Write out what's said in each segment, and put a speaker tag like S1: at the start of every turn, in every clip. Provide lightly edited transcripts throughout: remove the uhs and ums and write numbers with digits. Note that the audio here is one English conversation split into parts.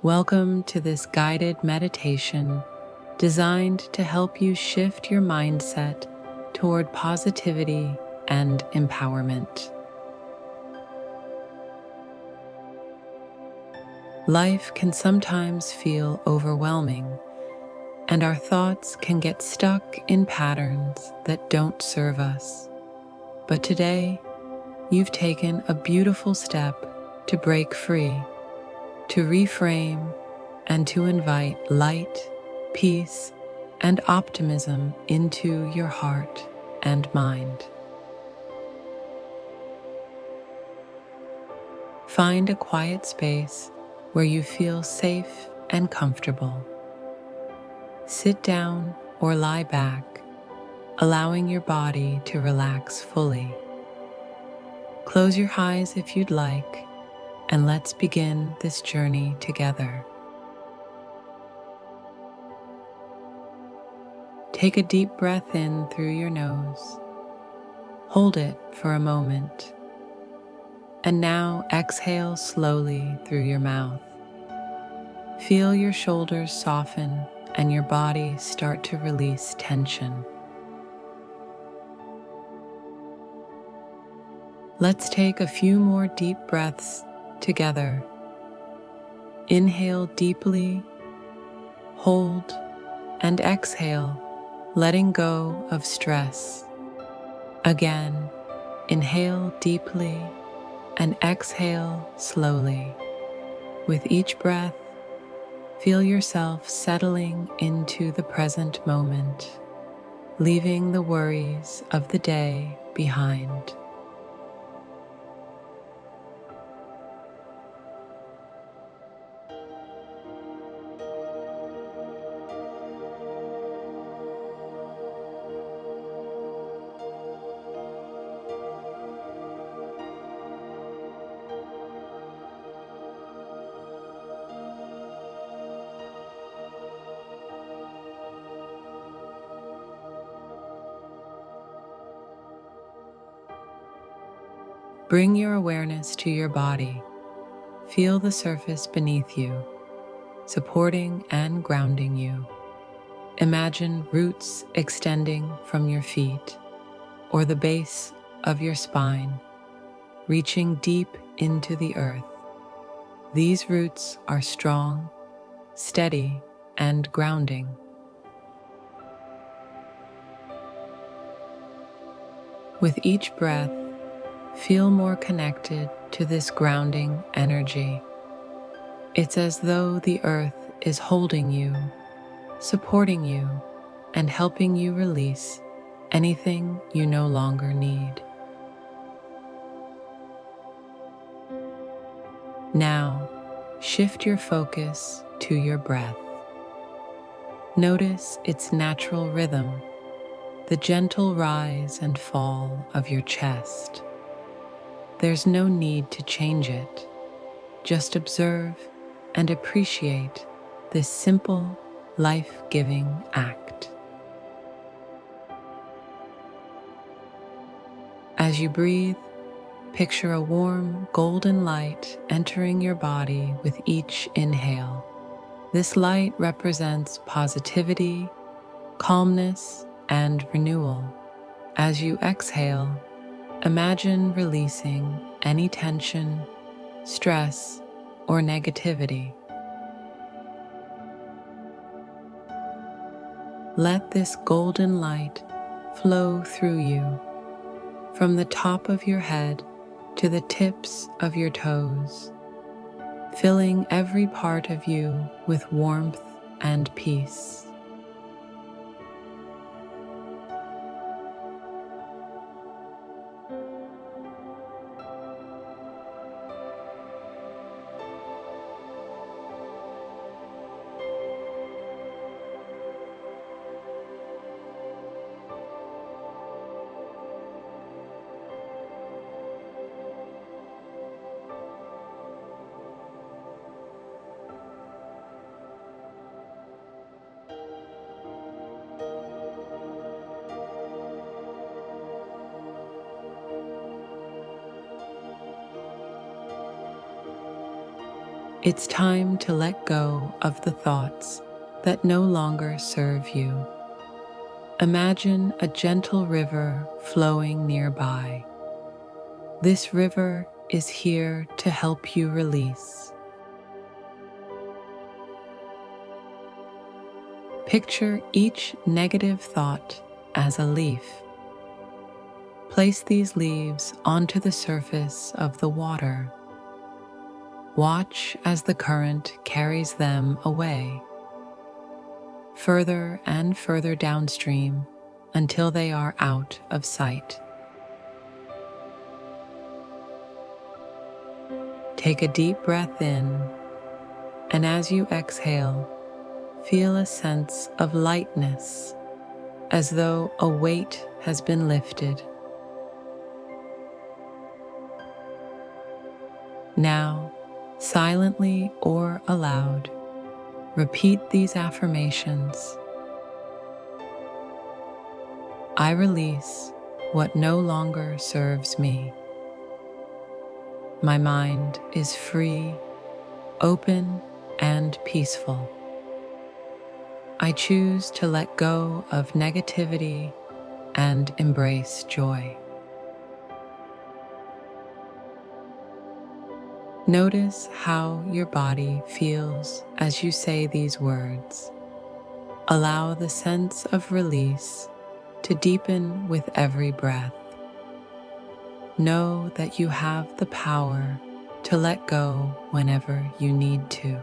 S1: Welcome to this guided meditation designed to help you shift your mindset toward positivity and empowerment. Life can sometimes feel overwhelming, and our thoughts can get stuck in patterns that don't serve us. But today, you've taken a beautiful step to break free, to reframe, and to invite light, peace, and optimism into your heart and mind. Find a quiet space where you feel safe and comfortable. Sit down or lie back, allowing your body to relax fully. Close your eyes if you'd like, and let's begin this journey together. Take a deep breath in through your nose. Hold it for a moment. And now exhale slowly through your mouth. Feel your shoulders soften and your body start to release tension. Let's take a few more deep breaths together. Inhale deeply, hold, and exhale, letting go of stress. Again, inhale deeply and exhale slowly. With each breath, feel yourself settling into the present moment, leaving the worries of the day behind. Bring your awareness to your body. Feel the surface beneath you, supporting and grounding you. Imagine roots extending from your feet or the base of your spine, reaching deep into the earth. These roots are strong, steady, and grounding. With each breath, feel more connected to this grounding energy. It's as though the earth is holding you, supporting you, and helping you release anything you no longer need. Now, shift your focus to your breath. Notice its natural rhythm, the gentle rise and fall of your chest. There's no need to change it. Just observe and appreciate this simple, life-giving act. As you breathe, picture a warm, golden light entering your body with each inhale. This light represents positivity, calmness, and renewal. As you exhale, imagine releasing any tension, stress, or negativity. Let this golden light flow through you, from the top of your head to the tips of your toes, filling every part of you with warmth and peace. It's time to let go of the thoughts that no longer serve you. Imagine a gentle river flowing nearby. This river is here to help you release. Picture each negative thought as a leaf. Place these leaves onto the surface of the water. Watch as the current carries them away, further and further downstream until they are out of sight. Take a deep breath in, and as you exhale, feel a sense of lightness, as though a weight has been lifted. Now, silently or aloud, repeat these affirmations. I release what no longer serves me. My mind is free, open, and peaceful. I choose to let go of negativity and embrace joy. Notice how your body feels as you say these words. Allow the sense of release to deepen with every breath. Know that you have the power to let go whenever you need to.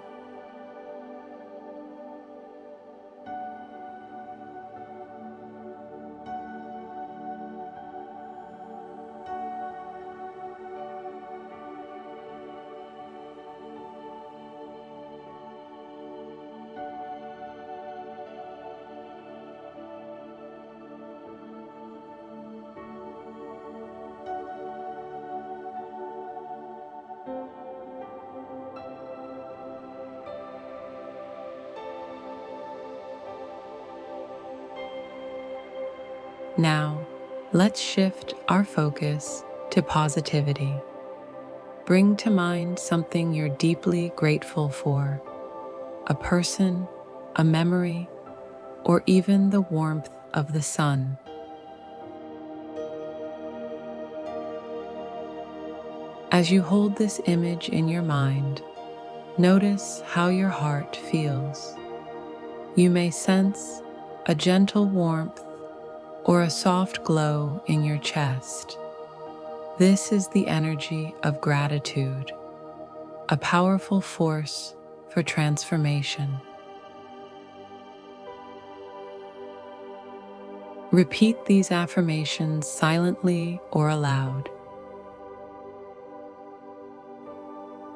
S1: Now, let's shift our focus to positivity. Bring to mind something you're deeply grateful for, a person, a memory, or even the warmth of the sun. As you hold this image in your mind, notice how your heart feels. You may sense a gentle warmth or a soft glow in your chest. This is the energy of gratitude, a powerful force for transformation. Repeat these affirmations silently or aloud.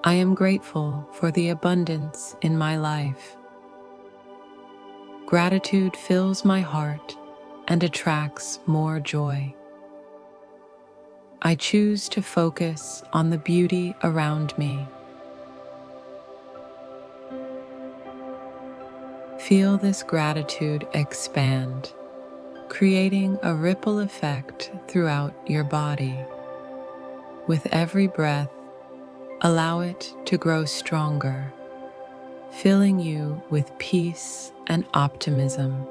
S1: I am grateful for the abundance in my life. Gratitude fills my heart and attracts more joy. I choose to focus on the beauty around me. Feel this gratitude expand, creating a ripple effect throughout your body. With every breath, allow it to grow stronger, filling you with peace and optimism.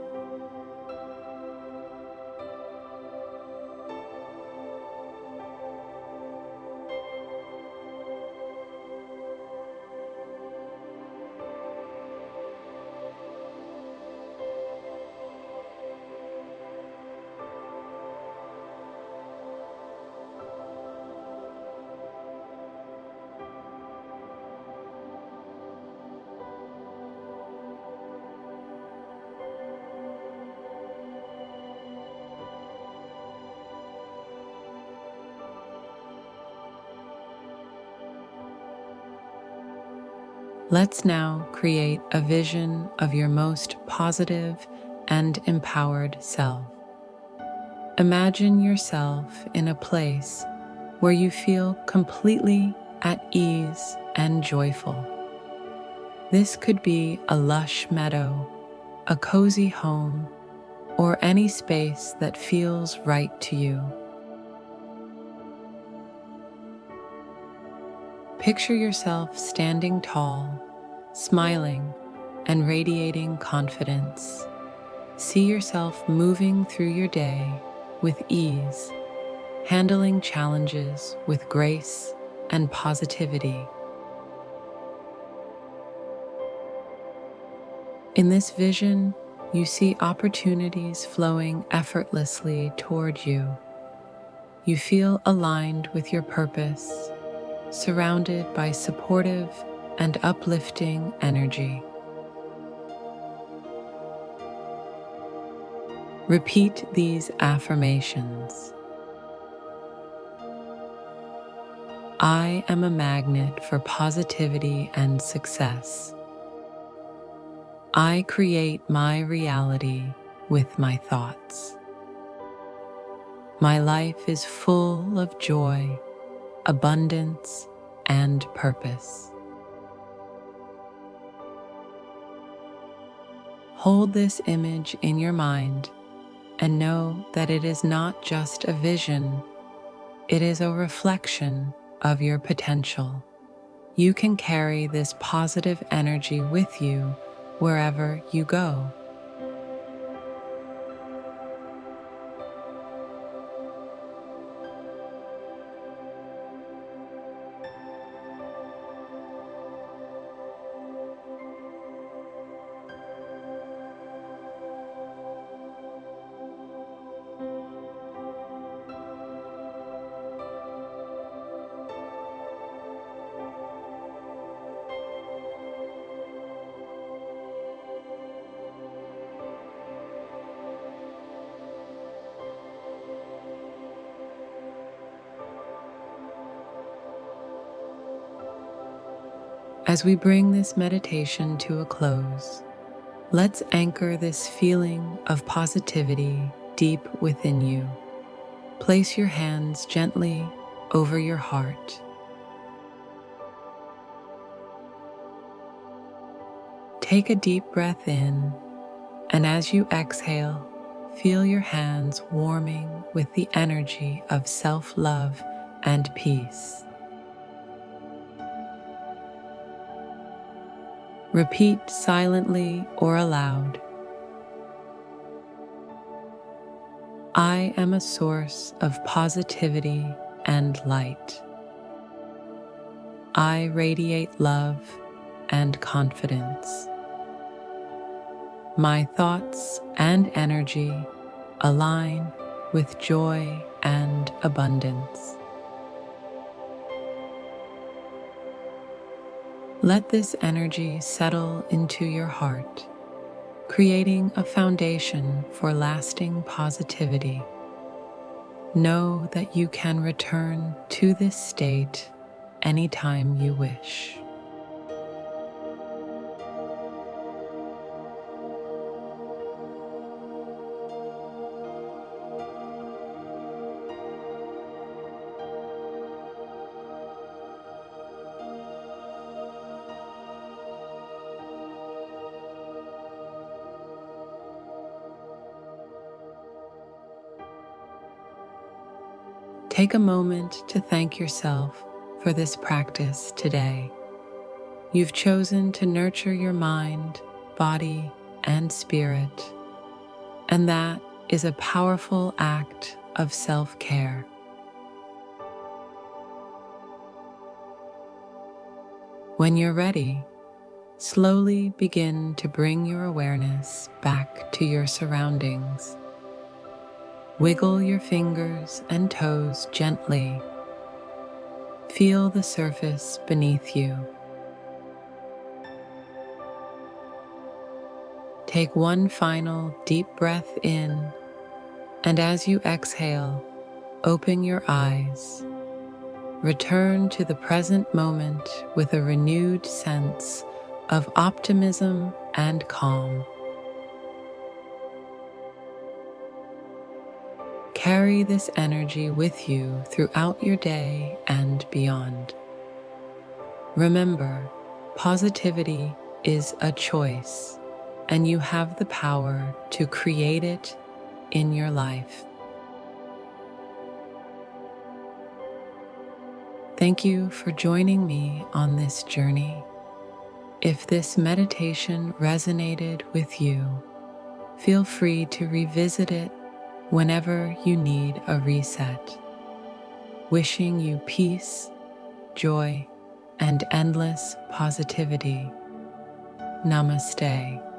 S1: Let's now create a vision of your most positive and empowered self. Imagine yourself in a place where you feel completely at ease and joyful. This could be a lush meadow, a cozy home, or any space that feels right to you. Picture yourself standing tall, smiling, and radiating confidence. See yourself moving through your day with ease, handling challenges with grace and positivity. In this vision, you see opportunities flowing effortlessly toward you. You feel aligned with your purpose, surrounded by supportive and uplifting energy. Repeat these affirmations. I am a magnet for positivity and success. I create my reality with my thoughts. My life is full of joy, abundance, and purpose. Hold this image in your mind and know that it is not just a vision, it is a reflection of your potential. You can carry this positive energy with you wherever you go. As we bring this meditation to a close, let's anchor this feeling of positivity deep within you. Place your hands gently over your heart. Take a deep breath in, and as you exhale, feel your hands warming with the energy of self-love and peace. Repeat silently or aloud. I am a source of positivity and light. I radiate love and confidence. My thoughts and energy align with joy and abundance. Let this energy settle into your heart, creating a foundation for lasting positivity. Know that you can return to this state anytime you wish. Take a moment to thank yourself for this practice today. You've chosen to nurture your mind, body, and spirit, and that is a powerful act of self-care. When you're ready, slowly begin to bring your awareness back to your surroundings. Wiggle your fingers and toes gently. Feel the surface beneath you. Take one final deep breath in, and as you exhale, open your eyes. Return to the present moment with a renewed sense of optimism and calm. Carry this energy with you throughout your day and beyond. Remember, positivity is a choice, and you have the power to create it in your life. Thank you for joining me on this journey. If this meditation resonated with you, feel free to revisit it whenever you need a reset. Wishing you peace, joy, and endless positivity. Namaste.